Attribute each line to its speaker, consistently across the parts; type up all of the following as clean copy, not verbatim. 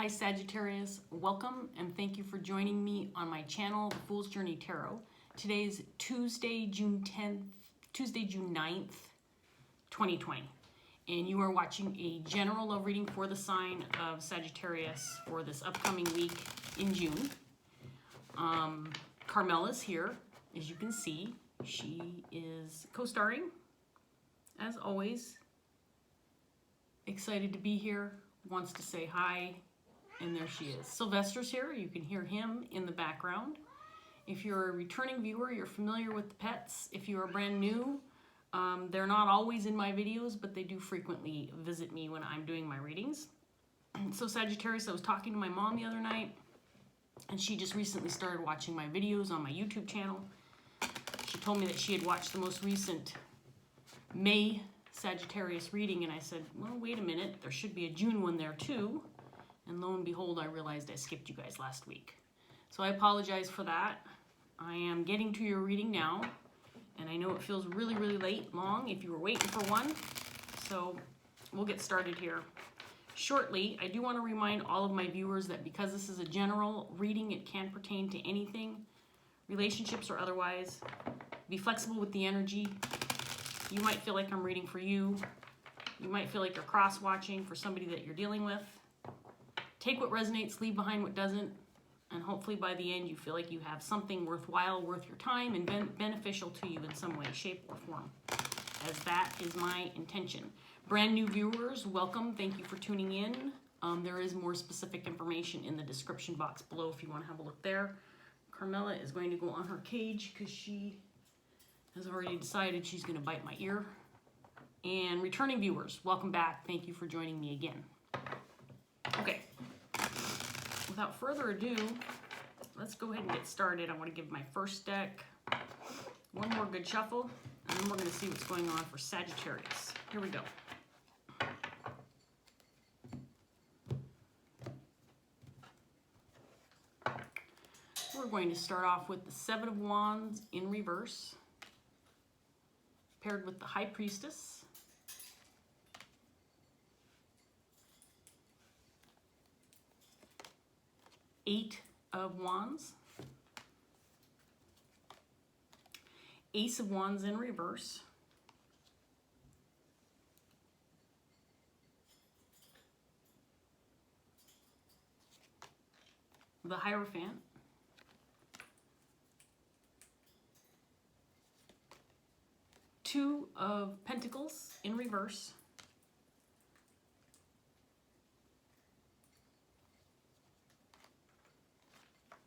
Speaker 1: Hi Sagittarius, welcome and thank you for joining me on my channel, The Fool's Journey Tarot. Today's Tuesday, June 9th, 2020. And you are watching a general love reading for the sign of Sagittarius for this upcoming week in June. Carmela's here, as you can see. She is co-starring, as always. Excited to be here, wants to say hi. And there she is. Sylvester's here. You can hear him in the background. If you're a returning viewer, you're familiar with the pets. If you are brand new, they're not always in my videos, but they do frequently visit me when I'm doing my readings. So Sagittarius, I was talking to my mom the other night, and she just recently started watching my videos on my YouTube channel. She told me that she had watched the most recent May Sagittarius reading, and I said, well, wait a minute, there should be a June one there too. And lo and behold, I realized I skipped you guys last week. So I apologize for that. I am getting to your reading now. And I know it feels really, really late, long, if you were waiting for one. So we'll get started here. Shortly, I do want to remind all of my viewers that because this is a general reading, it can pertain to anything, relationships or otherwise. Be flexible with the energy. You might feel like I'm reading for you. You might feel like you're cross-watching for somebody that you're dealing with. Take what resonates, leave behind what doesn't, and hopefully by the end you feel like you have something worthwhile, worth your time, and beneficial to you in some way, shape, or form, as that is my intention. Brand new viewers, welcome. Thank you for tuning in. There is more specific information in the description box below if you want to have a look there. Carmela is going to go on her cage because she has already decided she's going to bite my ear. And returning viewers, welcome back. Thank you for joining me again. Okay. Without further ado, let's go ahead and get started. I want to give my first deck one more good shuffle, and then we're going to see what's going on for Sagittarius. Here we go. We're going to start off with the Seven of Wands in reverse, paired with the High Priestess. Eight of Wands, Ace of Wands in reverse, the Hierophant, Two of Pentacles in reverse,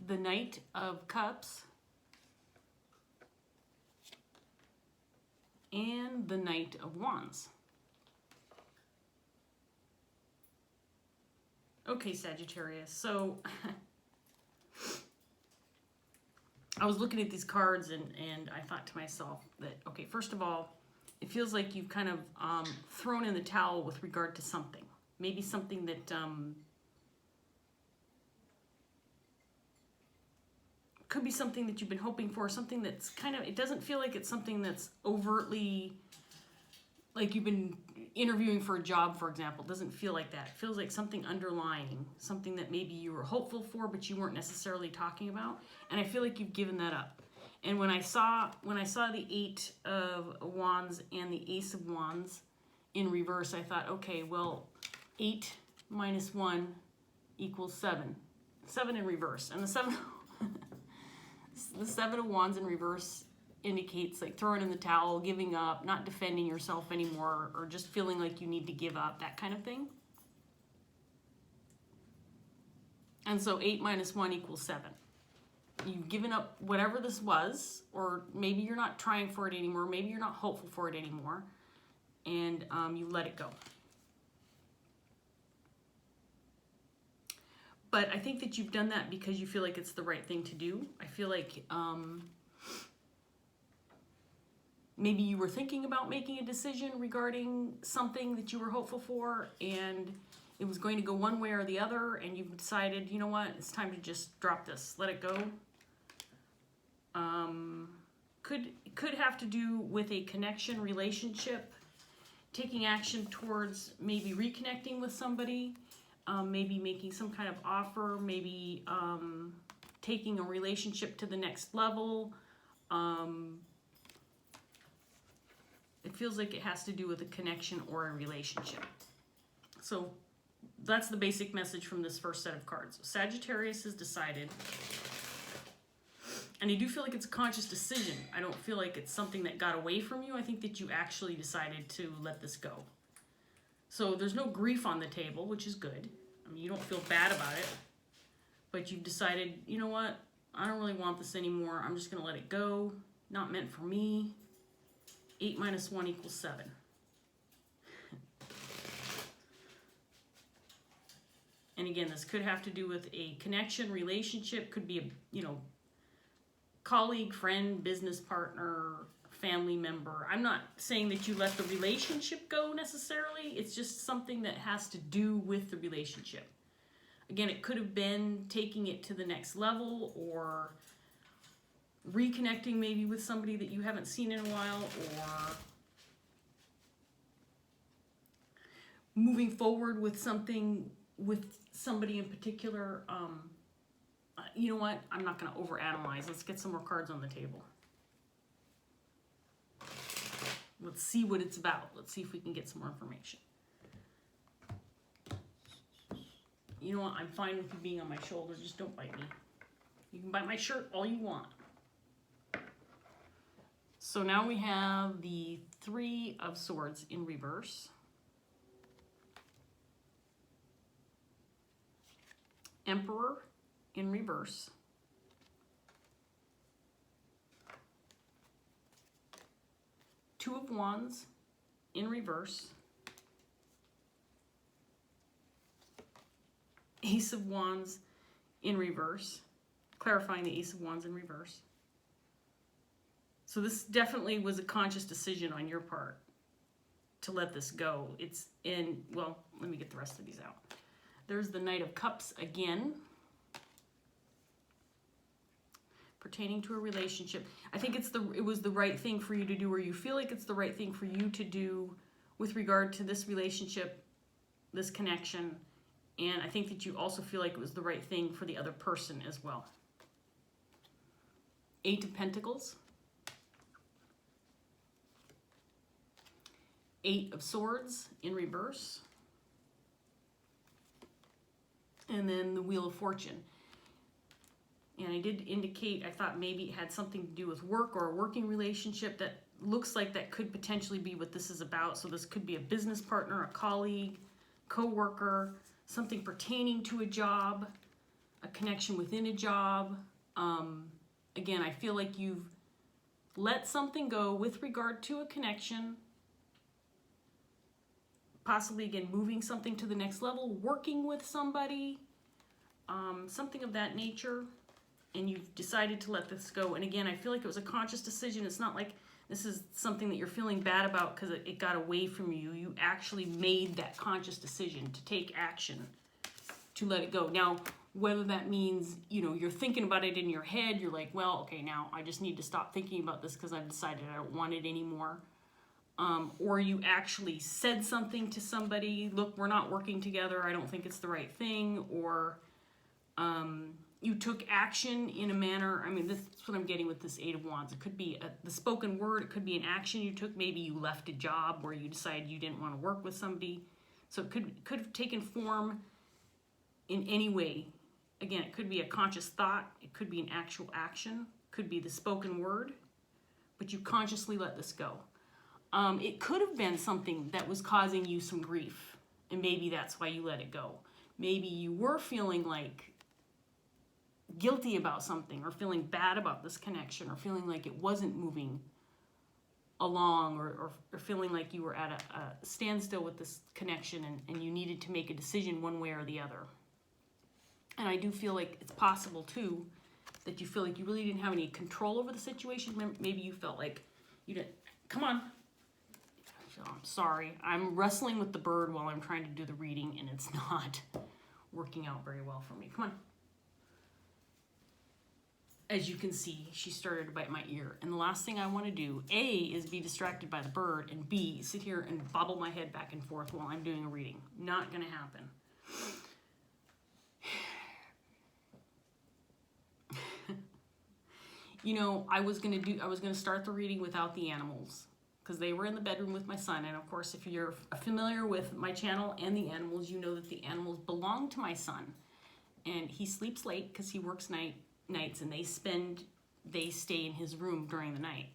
Speaker 1: the Knight of Cups, and the Knight of Wands. Okay, Sagittarius, so I was looking at these cards and I thought to myself that, okay, first of all, it feels like you've kind of thrown in the towel with regard to something. Maybe something that could be something that you've been hoping for, something that's kind of, it doesn't feel like it's something that's overtly, like you've been interviewing for a job, for example. It doesn't feel like that. It feels like something underlying, something that maybe you were hopeful for, but you weren't necessarily talking about. And I feel like you've given that up. And when I saw the Eight of Wands and the Ace of Wands in reverse, I thought, okay, well, 8 minus 1 equals 7. 7 in reverse. And the Seven of Wands in reverse indicates like throwing in the towel, giving up, not defending yourself anymore, or just feeling like you need to give up, that kind of thing. And so 8 minus 1 equals 7. You've given up whatever this was, or maybe you're not trying for it anymore, maybe you're not hopeful for it anymore, and you let it go. But I think that you've done that because you feel like it's the right thing to do. I feel like maybe you were thinking about making a decision regarding something that you were hopeful for, and it was going to go one way or the other, and you've decided, you know what, it's time to just drop this, let it go. Could have to do with a connection, relationship, taking action towards maybe reconnecting with somebody. maybe making some kind of offer, maybe taking a relationship to the next level. It feels like it has to do with a connection or a relationship. So that's the basic message from this first set of cards. Sagittarius has decided, and I do feel like it's a conscious decision. I don't feel like it's something that got away from you. I think that you actually decided to let this go. So there's no grief on the table, which is good. I mean, you don't feel bad about it, but you've decided, you know what? I don't really want this anymore. I'm just going to let it go. Not meant for me. 8 minus 1 equals 7. And again, this could have to do with a connection, relationship, could be a, colleague, friend, business partner, family member. I'm not saying that you let the relationship go necessarily. It's just something that has to do with the relationship. Again, it could have been taking it to the next level or reconnecting maybe with somebody that you haven't seen in a while, or moving forward with something with somebody in particular. You know what? I'm not going to overanalyze. Let's get some more cards on the table. Let's see what it's about. Let's see if we can get some more information. You know what? I'm fine with you being on my shoulder. Just don't bite me. You can bite my shirt all you want. So now we have the 3 of Swords in reverse. Emperor in reverse. Two of Wands in reverse. Ace of Wands in reverse. Clarifying the Ace of Wands in reverse. So this definitely was a conscious decision on your part to let this go. It's in, well, let me get the rest of these out. There's the Knight of Cups again. Pertaining to a relationship. I think it was the right thing for you to do, or you feel like it's the right thing for you to do with regard to this relationship, this connection. And I think that you also feel like it was the right thing for the other person as well. 8 of Pentacles. 8 of Swords in reverse. And then the Wheel of Fortune. And I did indicate, I thought maybe it had something to do with work or a working relationship. That looks like that could potentially be what this is about. So this could be a business partner, a colleague, co-worker, something pertaining to a job, a connection within a job. Again, I feel like you've let something go with regard to a connection, possibly, again, moving something to the next level, working with somebody, something of that nature, and you've decided to let this go. And again, I feel like it was a conscious decision. It's not like this is something that you're feeling bad about because it got away from you. You actually made that conscious decision to take action, to let it go. Now, whether that means, you're thinking about it in your head, you're like, well, okay, now I just need to stop thinking about this because I've decided I don't want it anymore. Or you actually said something to somebody, look, we're not working together, I don't think it's the right thing, or you took action in a manner. I mean, this is what I'm getting with this 8 of Wands. It could be the spoken word, it could be an action you took, maybe you left a job where you decided you didn't want to work with somebody. So it could have taken form in any way. Again, it could be a conscious thought, it could be an actual action, could be the spoken word, but you consciously let this go. It could have been something that was causing you some grief, and maybe that's why you let it go. Maybe you were feeling like guilty about something, or feeling bad about this connection, or feeling like it wasn't moving along, or feeling like you were at a standstill with this connection, and you needed to make a decision one way or the other. And I do feel like it's possible, too, that you feel like you really didn't have any control over the situation. Maybe you felt like you didn't. Come on. I'm sorry. I'm wrestling with the bird while I'm trying to do the reading, and it's not working out very well for me. Come on. As you can see, she started to bite my ear. And the last thing I want to do, A, is be distracted by the bird, and B, sit here and bobble my head back and forth while I'm doing a reading. Not going to happen. You know, I was gonna start the reading without the animals because they were in the bedroom with my son. And of course, if you're familiar with my channel and the animals, you know that the animals belong to my son. And he sleeps late because he works nights, and they stay in his room during the night.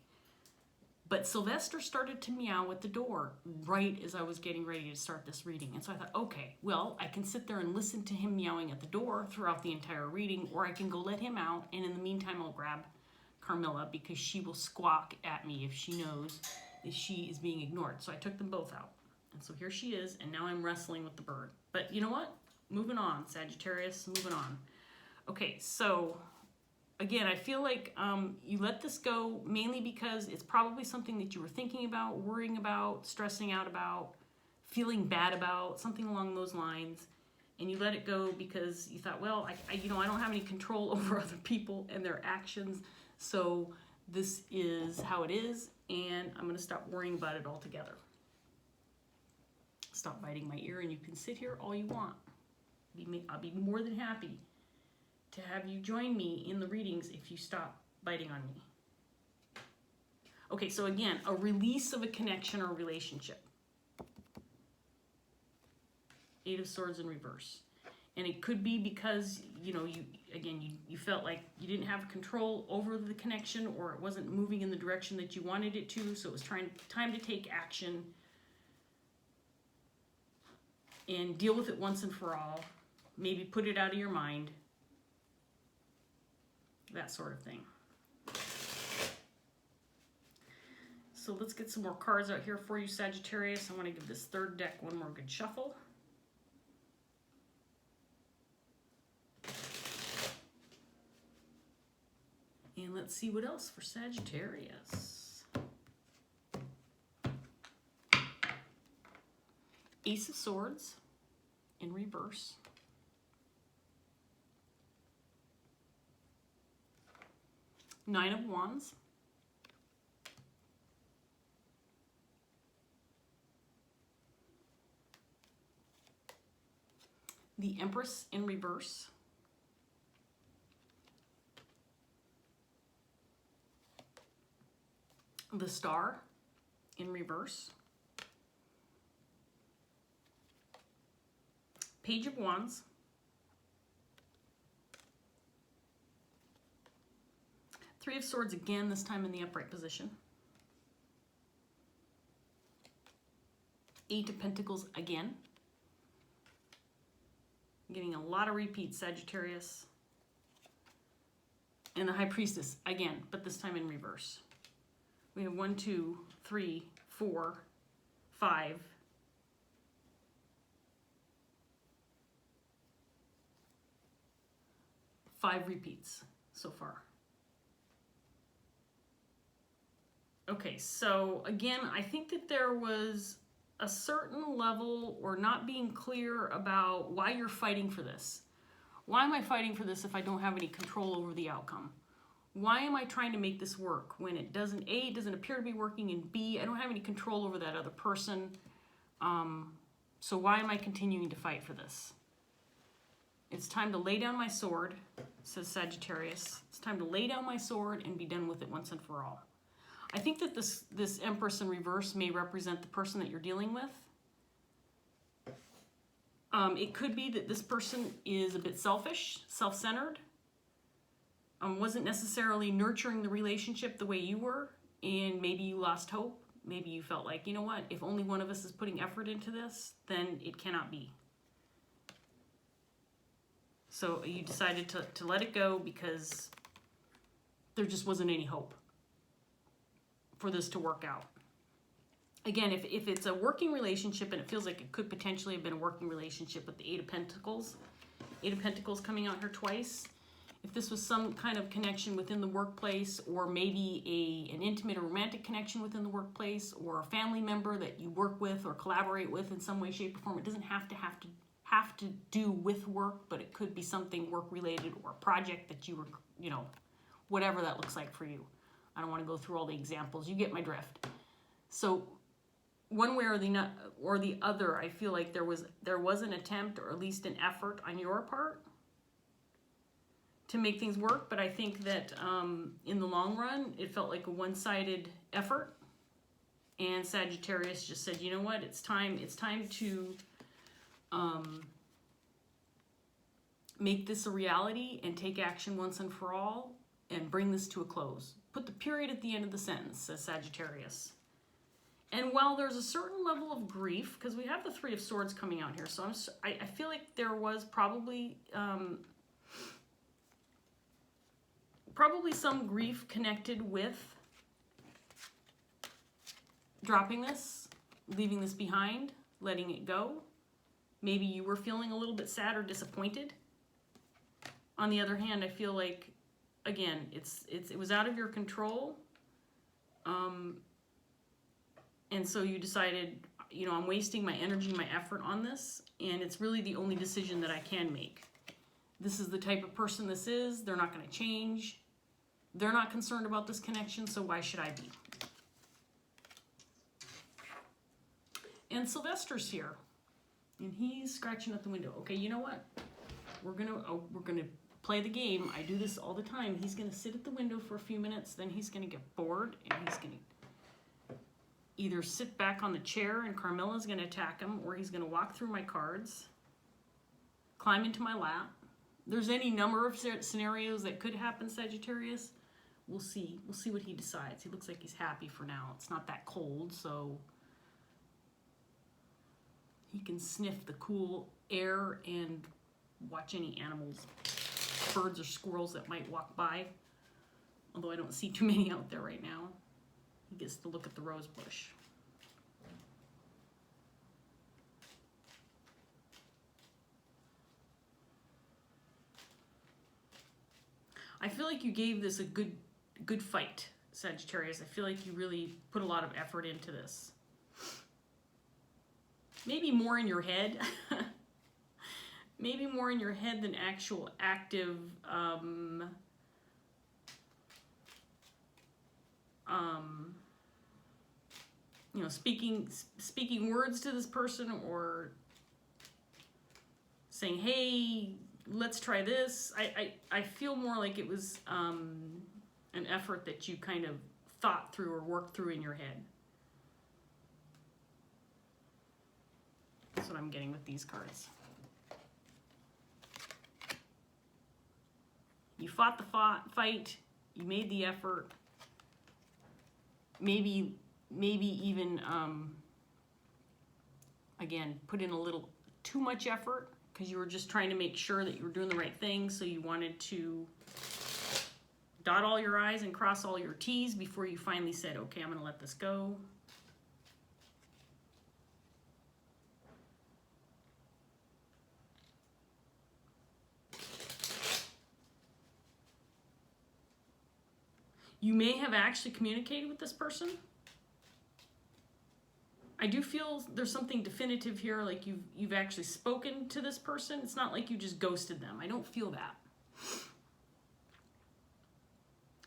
Speaker 1: But Sylvester started to meow at the door right as I was getting ready to start this reading. And so I thought, okay, well, I can sit there and listen to him meowing at the door throughout the entire reading, or I can go let him out, and in the meantime, I'll grab Carmilla because she will squawk at me if she knows that she is being ignored. So I took them both out. And so here she is, and now I'm wrestling with the bird. But you know what? Moving on, Sagittarius, moving on. Okay, so again, I feel like you let this go mainly because it's probably something that you were thinking about, worrying about, stressing out about, feeling bad about, something along those lines. And you let it go because you thought, well, I don't have any control over other people and their actions. So this is how it is, and I'm going to stop worrying about it altogether. Stop biting my ear, and you can sit here all you want. I'll be more than happy to have you join me in the readings if you stop biting on me. Okay, so again, a release of a connection or relationship. Eight of Swords in reverse. And it could be because, you felt like you didn't have control over the connection, or it wasn't moving in the direction that you wanted it to, so it was time to take action and deal with it once and for all. Maybe put it out of your mind. That sort of thing. So let's get some more cards out here for you, Sagittarius. I want to give this third deck one more good shuffle. And let's see what else for Sagittarius. Ace of Swords in reverse. Nine of Wands. The Empress in reverse. The Star in reverse. Page of Wands. Three of Swords again, this time in the upright position. Eight of Pentacles again. Getting a lot of repeats, Sagittarius. And the High Priestess again, but this time in reverse. We have 1, 2, 3, 4, 5. 5 repeats so far. Okay, so again, I think that there was a certain level or not being clear about why you're fighting for this. Why am I fighting for this if I don't have any control over the outcome? Why am I trying to make this work when it doesn't, A, it doesn't appear to be working, and B, I don't have any control over that other person. So why am I continuing to fight for this? It's time to lay down my sword, says Sagittarius. It's time to lay down my sword and be done with it once and for all. I think that this Empress in reverse may represent the person that you're dealing with. It could be that this person is a bit selfish, self-centered, wasn't necessarily nurturing the relationship the way you were, and maybe you lost hope. Maybe you felt like, you know what, if only one of us is putting effort into this, then it cannot be. So you decided to let it go because there just wasn't any hope for this to work out. Again, if it's a working relationship, and it feels like it could potentially have been a working relationship with the Eight of Pentacles coming out here twice. If this was some kind of connection within the workplace, or maybe an intimate or romantic connection within the workplace, or a family member that you work with or collaborate with in some way, shape, or form, it doesn't have to do with work, but it could be something work related, or a project that you were, whatever that looks like for you. I don't want to go through all the examples. You get my drift. So one way or the other, I feel like there was an attempt, or at least an effort on your part, to make things work, but I think that in the long run, it felt like a one-sided effort. And Sagittarius just said, you know what, it's time to make this a reality and take action once and for all and bring this to a close. Put the period at the end of the sentence, says Sagittarius. And while there's a certain level of grief, because we have the Three of Swords coming out here, so I feel like there was probably some grief connected with dropping this, leaving this behind, letting it go. Maybe you were feeling a little bit sad or disappointed. On the other hand, I feel like, again, it was out of your control. And so you decided, you know, I'm wasting my energy, my effort on this, and it's really the only decision that I can make. This is the type of person this is. They're not going to change. They're not concerned about this connection, so why should I be? And Sylvester's here, and he's scratching at the window. Okay, you know what? We're gonna play the game. I do this all the time. He's gonna sit at the window for a few minutes, then he's gonna get bored, and he's gonna either sit back on the chair and Carmilla's gonna attack him, or he's gonna walk through my cards, climb into my lap. There's any number of scenarios that could happen, Sagittarius. We'll see. We'll see what he decides. He looks like he's happy for now. It's not that cold, so he can sniff the cool air and watch any animals, birds or squirrels that might walk by. Although I don't see too many out there right now. He gets to look at the rose bush. I feel like you gave this a good fight, Sagittarius. I feel like you really put a lot of effort into this. Maybe more in your head. Maybe more in your head than actual active you know, speaking words to this person, or saying, hey, let's try this. I feel more like it was an effort that you kind of thought through or worked through in your head. That's what I'm getting with these cards. You fought the fight, you made the effort, maybe even, again, put in a little too much effort because you were just trying to make sure that you were doing the right thing, so you wanted to dot all your I's and cross all your T's before you finally said, okay, I'm going to let this go. You may have actually communicated with this person. I do feel there's something definitive here, like you've actually spoken to this person. It's not like you just ghosted them. I don't feel that.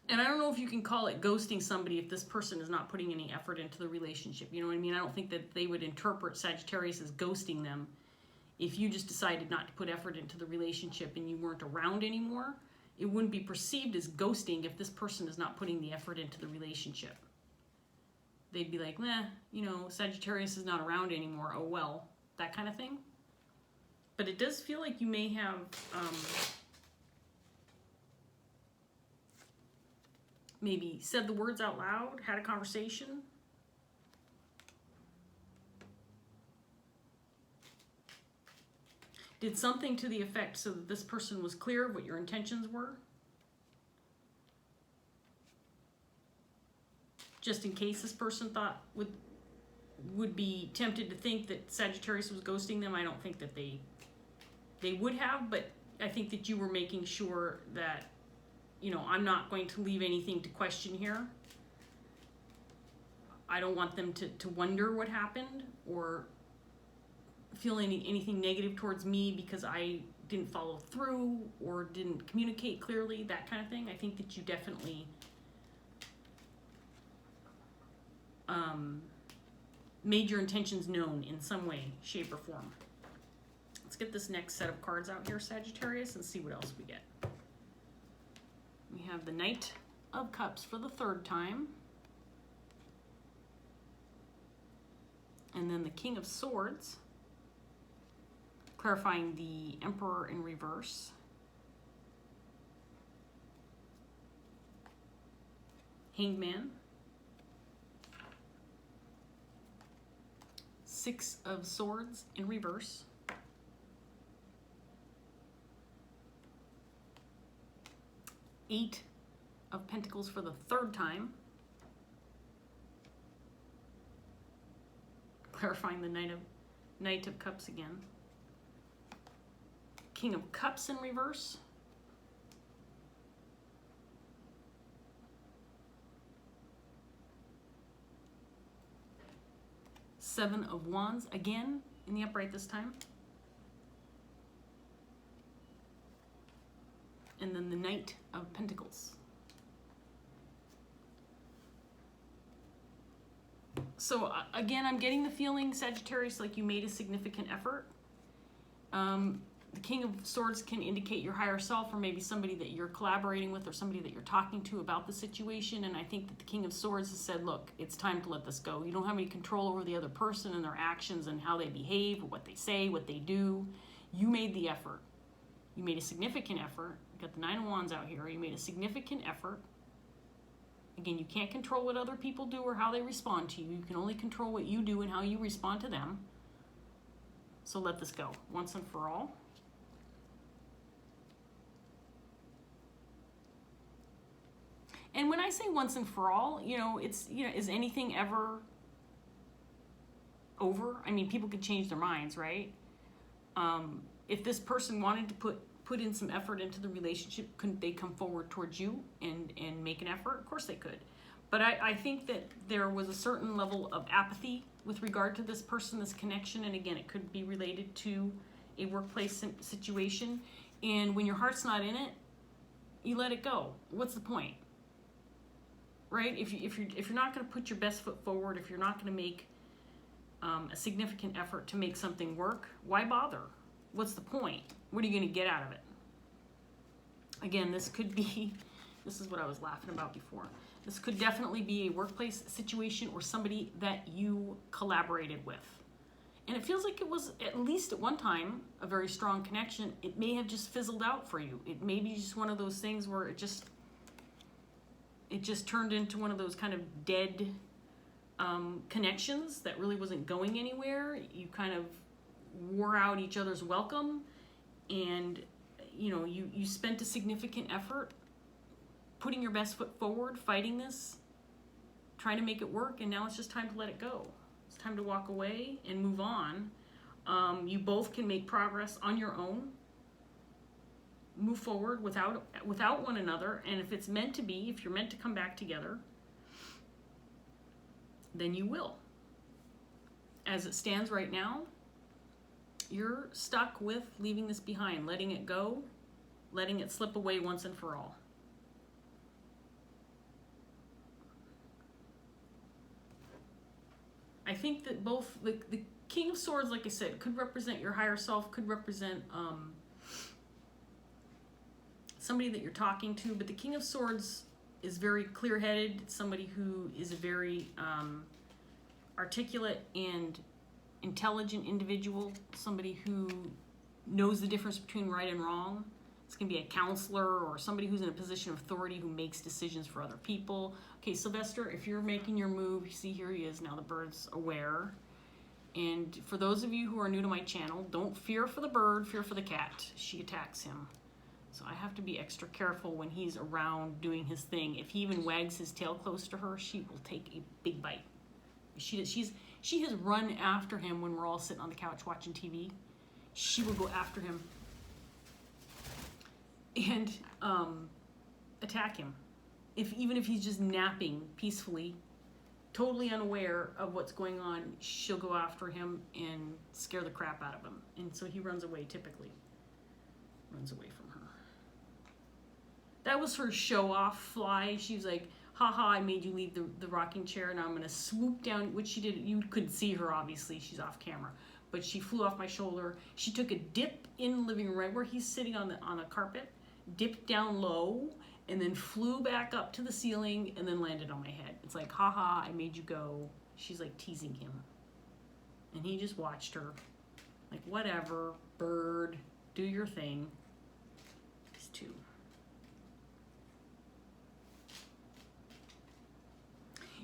Speaker 1: And I don't know if you can call it ghosting somebody if this person is not putting any effort into the relationship. You know what I mean? I don't think that they would interpret Sagittarius as ghosting them if you just decided not to put effort into the relationship and you weren't around anymore. It wouldn't be perceived as ghosting if this person is not putting the effort into the relationship. They'd be like, nah, you know, Sagittarius is not around anymore. Oh, well, that kind of thing. But it does feel like you may have maybe said the words out loud, had a conversation. Did something to the effect so that this person was clear of what your intentions were. Just in case this person thought would be tempted to think that Sagittarius was ghosting them. I don't think that they would have, but I think that you were making sure that, you know, I'm not going to leave anything to question here. I don't want them to wonder what happened or feel anything negative towards me because I didn't follow through or didn't communicate clearly, that kind of thing. I think that you definitely made your intentions known in some way, shape, or form. Let's get this next set of cards out here, Sagittarius, and see what else we get. We have the Knight of Cups for the third time. And then the King of Swords, clarifying the Emperor in reverse. Hanged Man. Six of Swords in reverse. Eight of Pentacles for the third time. Clarifying the Knight of Cups again. King of Cups in reverse. Seven of Wands again in the upright this time. And then the Knight of Pentacles. So again, I'm getting the feeling, Sagittarius, like you made a significant effort. The King of Swords can indicate your higher self, or maybe somebody that you're collaborating with, or somebody that you're talking to about the situation. And I think that the King of Swords has said, look, it's time to let this go. You don't have any control over the other person and their actions and how they behave, or what they say, what they do. You made the effort. You made a significant effort. You got the Nine of Wands out here. You made a significant effort. Again, you can't control what other people do or how they respond to you. You can only control what you do and how you respond to them. So let this go once and for all. And when I say once and for all, it's, is anything ever over? I mean, people can change their minds, right? If this person wanted to put in some effort into the relationship, couldn't they come forward towards you and make an effort? Of course they could. But I think that there was a certain level of apathy with regard to this person, this connection. And again, it could be related to a workplace situation. And when your heart's not in it, you let it go. What's the point? Right? If you're not going to put your best foot forward, if you're not going to make a significant effort to make something work, why bother? What's the point? What are you going to get out of it? Again, this is what I was laughing about before. This could definitely be a workplace situation or somebody that you collaborated with. And it feels like it was, at least at one time, a very strong connection. It may have just fizzled out for you. It may be just one of those things where it just turned into one of those kind of dead connections that really wasn't going anywhere. You kind of wore out each other's welcome, and you spent a significant effort putting your best foot forward, fighting this, trying to make it work, and now it's just time to let it go. It's time to walk away and move on. You both can make progress on your own, move forward without one another, and if it's meant to be, if you're meant to come back together, then you will. As it stands right now, you're stuck with leaving this behind, letting it go, letting it slip away once and for all. I think that both the King of Swords, like I said, could represent your higher self, could represent somebody that you're talking to, but the King of Swords is very clear-headed, somebody who is a very articulate and intelligent individual, somebody who knows the difference between right and wrong. It's going to be a counselor or somebody who's in a position of authority who makes decisions for other people. Okay, Sylvester, if you're making your move, you see here he is, now the bird's aware. And for those of you who are new to my channel, don't fear for the bird, fear for the cat. She attacks him. So I have to be extra careful when he's around doing his thing. If he even wags his tail close to her, she will take a big bite. She has run after him when we're all sitting on the couch watching TV. She will go after him and attack him. Even if he's just napping peacefully, totally unaware of what's going on, she'll go after him and scare the crap out of him. And so he runs away, typically. Runs away from her. That was her show-off fly. She was like, haha, I made you leave the rocking chair, and I'm going to swoop down, which she did. You couldn't see her, obviously. She's off camera. But she flew off my shoulder. She took a dip in the living room right where he's sitting on a carpet, dipped down low, and then flew back up to the ceiling and then landed on my head. It's like, haha, I made you go. She's like teasing him. And he just watched her. Like, whatever, bird, do your thing. These two.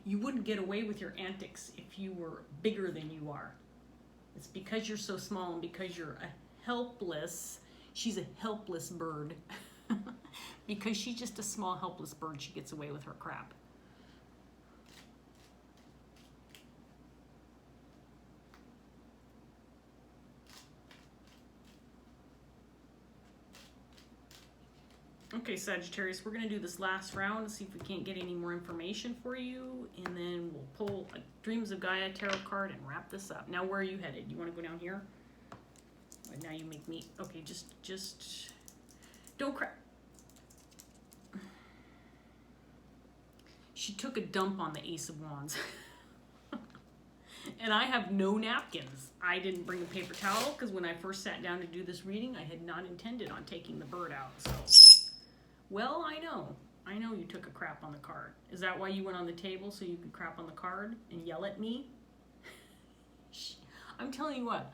Speaker 1: You wouldn't get away with your antics if you were bigger than you are. It's because you're so small and because you're a helpless, she's a helpless bird. Because she's just a small, helpless bird, she gets away with her crap. Okay, Sagittarius, we're going to do this last round and see if we can't get any more information for you. And then we'll pull a Dreams of Gaia tarot card and wrap this up. Now, where are you headed? You want to go down here? Right, now you make me... Okay, just... Don't cry. She took a dump on the Ace of Wands. And I have no napkins. I didn't bring a paper towel because when I first sat down to do this reading, I had not intended on taking the bird out. So, well, I know you took a crap on the card. Is that why you went on the table, so you could crap on the card and yell at me? I'm telling you what.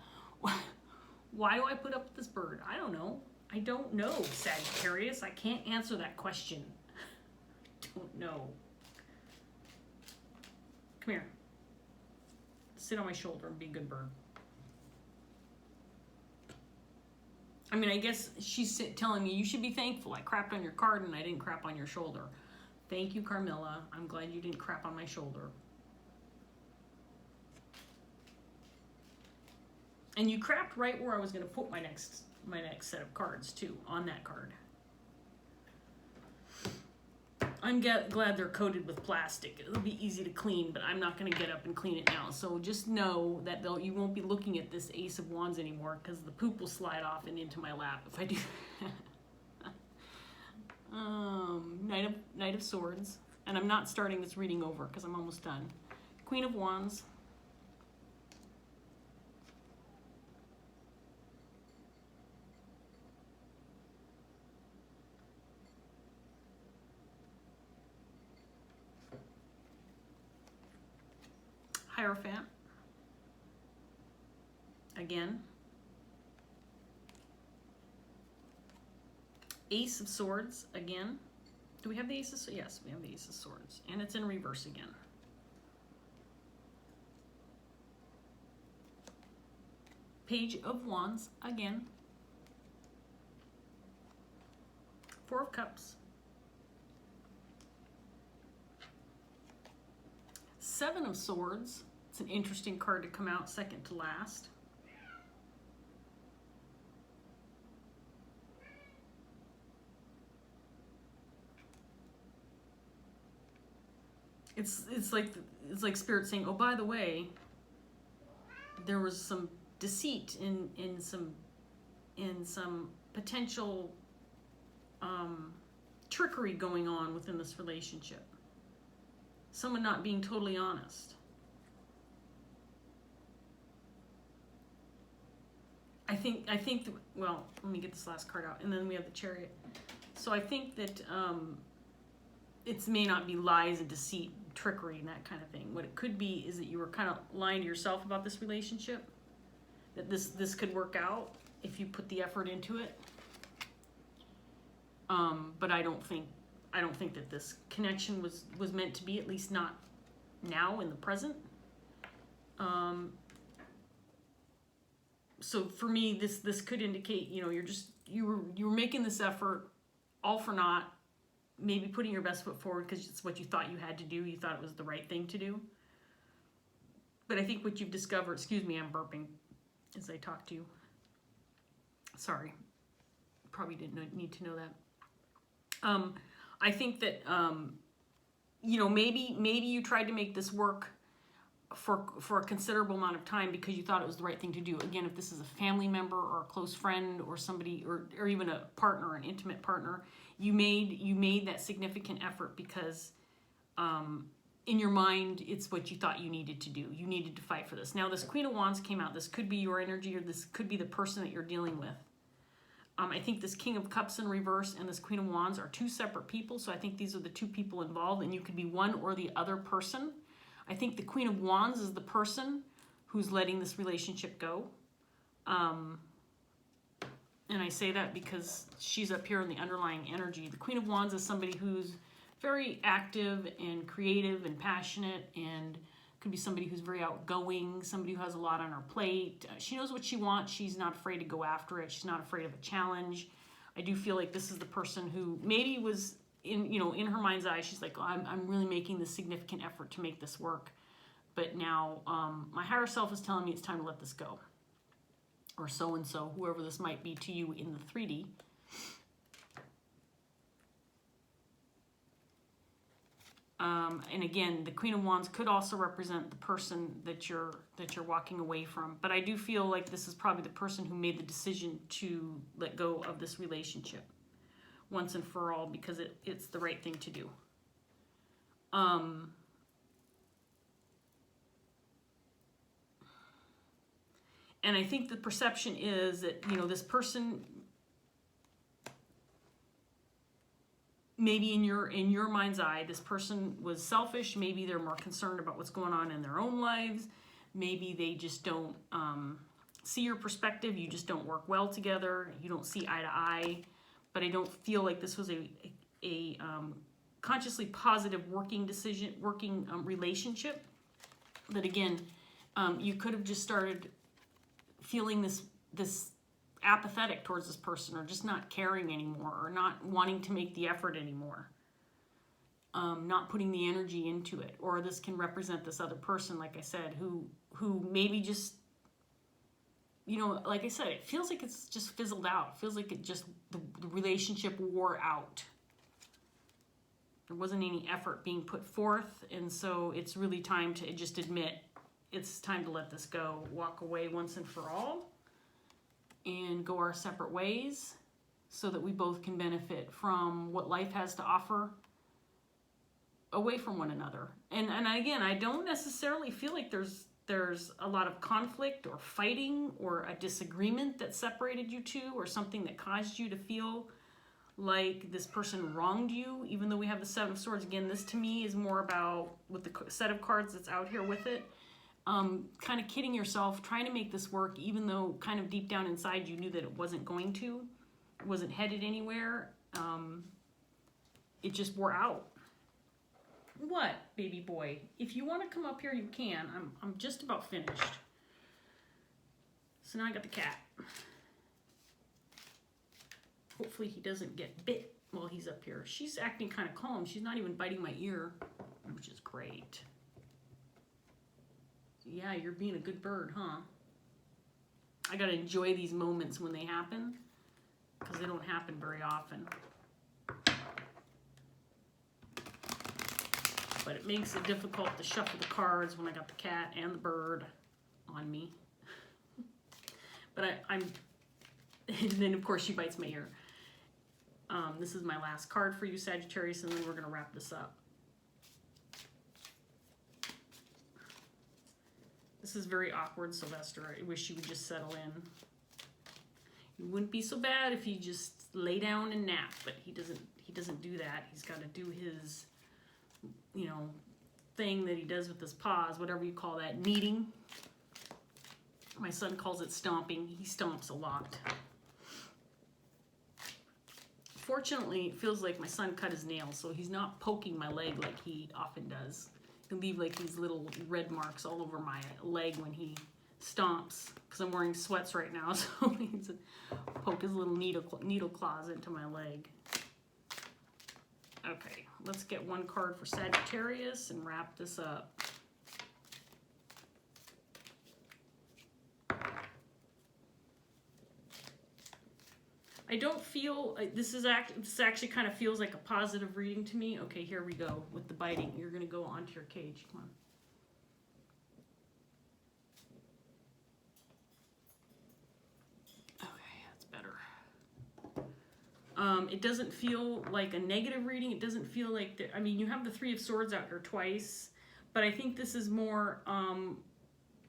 Speaker 1: Why do I put up with this bird? I don't know. I don't know, Sagittarius. I can't answer that question. I don't know. Come here. Sit on my shoulder and be a good bird. I mean, I guess she's telling me you should be thankful. I crapped on your card and I didn't crap on your shoulder. Thank you, Carmilla. I'm glad you didn't crap on my shoulder. And you crapped right where I was going to put my next set of cards too, on that card. I'm glad they're coated with plastic. It'll be easy to clean, but I'm not going to get up and clean it now. So just know that you won't be looking at this Ace of Wands anymore because the poop will slide off and into my lap if I do. Knight of Swords. And I'm not starting this reading over because I'm almost done. Queen of Wands. Hierophant. Again. Ace of Swords. Again. Do we have the Ace of Swords? Yes, we have the Ace of Swords. And it's in reverse again. Page of Wands. Again. Four of Cups. Seven of Swords. It's an interesting card to come out second to last. It's like Spirit saying, oh, by the way, there was some deceit in some potential trickery going on within this relationship. Someone not being totally honest. I think well, let me get this last card out, and then we have the Chariot. So I think that it may not be lies and deceit, trickery, and that kind of thing. What it could be is that you were kind of lying to yourself about this relationship, that this could work out if you put the effort into it. But I don't think that this connection was meant to be, at least not now in the present. So for me, this could indicate, you know, you were making this effort all for naught, maybe putting your best foot forward because it's what you thought you had to do. You thought it was the right thing to do. But I think what you've discovered, excuse me, I'm burping as I talk to you. Sorry, probably didn't need to know that. I think that, you know, maybe you tried to make this work for a considerable amount of time because you thought it was the right thing to do. Again, if this is a family member or a close friend or somebody, or even a partner, an intimate partner, you made that significant effort because in your mind, it's what you thought you needed to do. You needed to fight for this. Now, this Queen of Wands came out. This could be your energy, or this could be the person that you're dealing with. I think this King of Cups in reverse and this Queen of Wands are two separate people. So I think these are the two people involved, and you could be one or the other person. I think the Queen of Wands is the person who's letting this relationship go. And I say that because she's up here in the underlying energy. The Queen of Wands is somebody who's very active and creative and passionate, and could be somebody who's very outgoing, somebody who has a lot on her plate. She knows what she wants. She's not afraid to go after it. She's not afraid of a challenge. I do feel like this is the person who maybe was in, you know, in her mind's eye, she's like, oh, I'm really making this significant effort to make this work. But now my higher self is telling me it's time to let this go. Or so-and-so, whoever this might be to you in the 3D. And again, the Queen of Wands could also represent the person that you're walking away from. But I do feel like this is probably the person who made the decision to let go of this relationship once and for all, because it's the right thing to do. And I think the perception is that, you know, this person, maybe in your mind's eye, this person was selfish. Maybe they're more concerned about what's going on in their own lives. Maybe they just don't see your perspective. You just don't work well together. You don't see eye to eye. But I don't feel like this was a consciously positive working relationship. That again, you could have just started feeling this apathetic towards this person, or just not caring anymore, or not wanting to make the effort anymore, not putting the energy into it. Or this can represent this other person, like I said, who maybe just, you know, like I said, it feels like it's just fizzled out. It feels like it just, the relationship wore out. There wasn't any effort being put forth, and so it's really time to just admit it's time to let this go, walk away once and for all, and go our separate ways so that we both can benefit from what life has to offer away from one another. And again, I don't necessarily feel like there's a lot of conflict or fighting or a disagreement that separated you two, or something that caused you to feel like this person wronged you, even though we have the Seven of Swords. Again, this to me is more about, with the set of cards that's out here with it, kind of kidding yourself, trying to make this work, even though kind of deep down inside you knew that it wasn't going to, it wasn't headed anywhere. It just wore out. What, baby boy? If you want to come up here, you can. I'm just about finished. So now I got the cat. Hopefully he doesn't get bit while he's up here. She's acting kind of calm. She's not even biting my ear, which is great. Yeah, you're being a good bird, huh? I gotta enjoy these moments when they happen, because they don't happen very often. But it makes it difficult to shuffle the cards when I got the cat and the bird on me. But and then of course she bites my ear. This is my last card for you, Sagittarius, and then we're gonna wrap this up. This is very awkward, Sylvester. I wish you would just settle in. It wouldn't be so bad if you just lay down and nap, but he doesn't do that. He's got to do his, you know, thing that he does with his paws, whatever you call that, kneading. My son calls it stomping. He stomps a lot. Fortunately, it feels like my son cut his nails, so he's not poking my leg like he often does. He'll leave like these little red marks all over my leg when he stomps, because I'm wearing sweats right now, so he needs to poke his little needle claws into my leg. Okay, let's get one card for Sagittarius and wrap this up. I don't feel, this actually kind of feels like a positive reading to me. Okay, here we go with the biting. You're going to go onto your cage. Come on. Okay, that's better. It doesn't feel like a negative reading. It doesn't feel like, I mean, you have the Three of Swords out here twice, but I think this is more,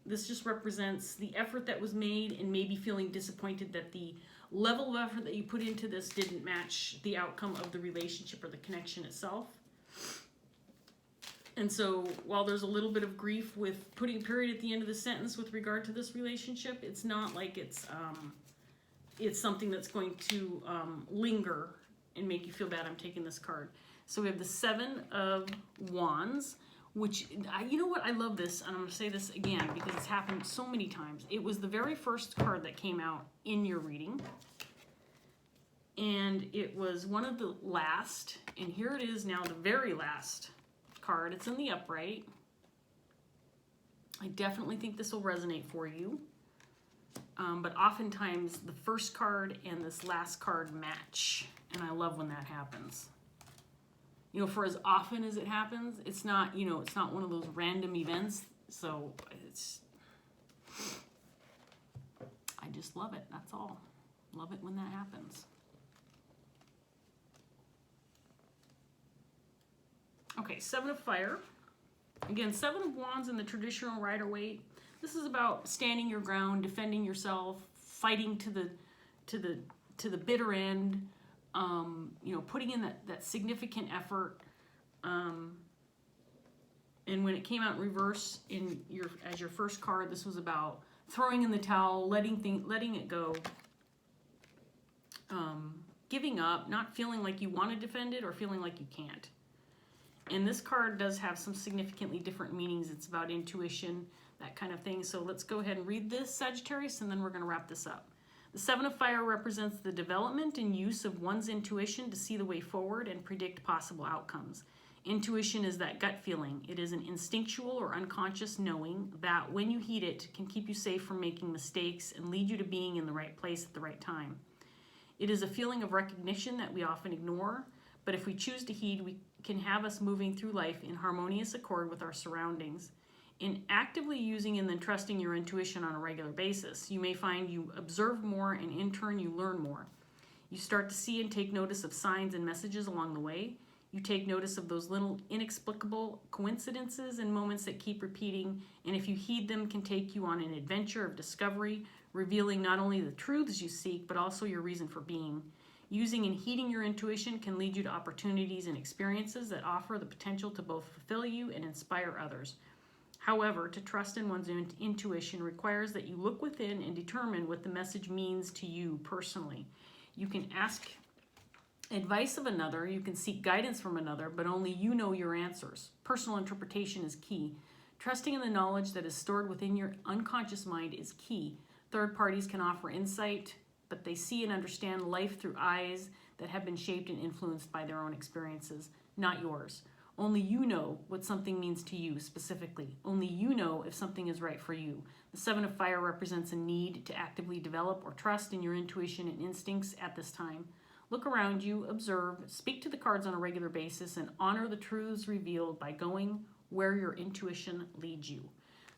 Speaker 1: this just represents the effort that was made and maybe feeling disappointed that the level of effort that you put into this didn't match the outcome of the relationship or the connection itself. And so while there's a little bit of grief with putting a period at the end of the sentence with regard to this relationship, it's not like it's something that's going to linger and make you feel bad. I'm taking this card. So we have the Seven of Wands, which, you know what, I love this, and I'm going to say this again because it's happened so many times. It was the very first card that came out in your reading, and it was one of the last, and here it is now, the very last card. It's in the upright. I definitely think this will resonate for you. But oftentimes the first card and this last card match, and I love when that happens. You know, for as often as it happens, it's not, you know, it's not one of those random events. So I just love it. That's all. Love it when that happens. Okay, Seven of Fire. Again, Seven of Wands in the traditional Rider-Waite. This is about standing your ground, defending yourself, fighting to the bitter end. You know, putting in that significant effort. And when it came out in reverse as your first card, this was about throwing in the towel, letting it go, giving up, not feeling like you want to defend it or feeling like you can't. And this card does have some significantly different meanings. It's about intuition, that kind of thing. So let's go ahead and read this, Sagittarius, and then we're going to wrap this up. The Seven of Fire represents the development and use of one's intuition to see the way forward and predict possible outcomes. Intuition is that gut feeling. It is an instinctual or unconscious knowing that, when you heed it, can keep you safe from making mistakes and lead you to being in the right place at the right time. It is a feeling of recognition that we often ignore, but if we choose to heed, we can have us moving through life in harmonious accord with our surroundings. In actively using and then trusting your intuition on a regular basis, you may find you observe more, and in turn you learn more. You start to see and take notice of signs and messages along the way. You take notice of those little inexplicable coincidences and moments that keep repeating, and if you heed them, can take you on an adventure of discovery, revealing not only the truths you seek, but also your reason for being. Using and heeding your intuition can lead you to opportunities and experiences that offer the potential to both fulfill you and inspire others. However, to trust in one's intuition requires that you look within and determine what the message means to you personally. You can ask advice of another, you can seek guidance from another, but only you know your answers. Personal interpretation is key. Trusting in the knowledge that is stored within your unconscious mind is key. Third parties can offer insight, but they see and understand life through eyes that have been shaped and influenced by their own experiences, not yours. Only you know what something means to you specifically. Only you know if something is right for you. The Seven of Fire represents a need to actively develop or trust in your intuition and instincts at this time. Look around you, observe, speak to the cards on a regular basis, and honor the truths revealed by going where your intuition leads you.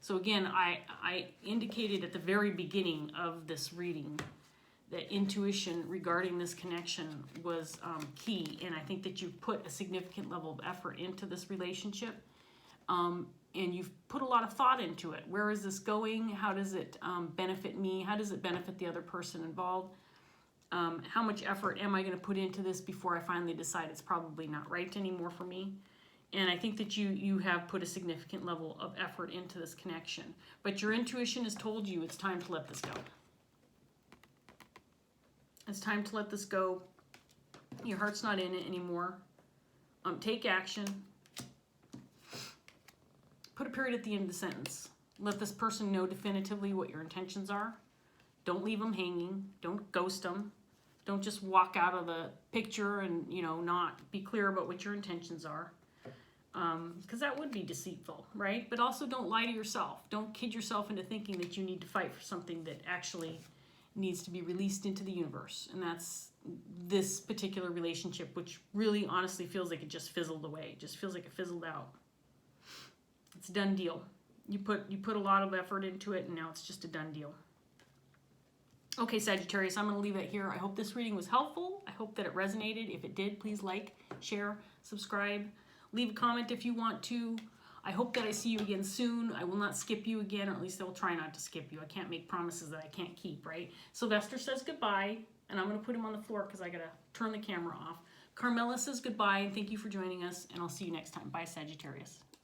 Speaker 1: So again, I indicated at the very beginning of this reading that intuition regarding this connection was key, and I think that you've put a significant level of effort into this relationship, and you've put a lot of thought into it. Where is this going? How does it benefit me? How does it benefit the other person involved? How much effort am I going to put into this before I finally decide it's probably not right anymore for me? And I think that you have put a significant level of effort into this connection, but your intuition has told you it's time to let this go. It's time to let this go. Your heart's not in it anymore. Take action. Put a period at the end of the sentence. Let this person know definitively what your intentions are. Don't leave them hanging. Don't ghost them. Don't just walk out of the picture and, you know, not be clear about what your intentions are. Because that would be deceitful, right? But also don't lie to yourself. Don't kid yourself into thinking that you need to fight for something that actually needs to be released into the universe. And that's this particular relationship, which really honestly feels like it just fizzled away. It just feels like it fizzled out. It's a done deal. You put a lot of effort into it, and now it's just a done deal. Okay, Sagittarius, I'm going to leave it here. I hope this reading was helpful. I hope that it resonated. If it did, please like, share, subscribe. Leave a comment if you want to. I hope that I see you again soon. I will not skip you again, or at least I will try not to skip you. I can't make promises that I can't keep, right? Sylvester says goodbye. And I'm going to put him on the floor because I got to turn the camera off. Carmela says goodbye and thank you for joining us, and I'll see you next time. Bye, Sagittarius.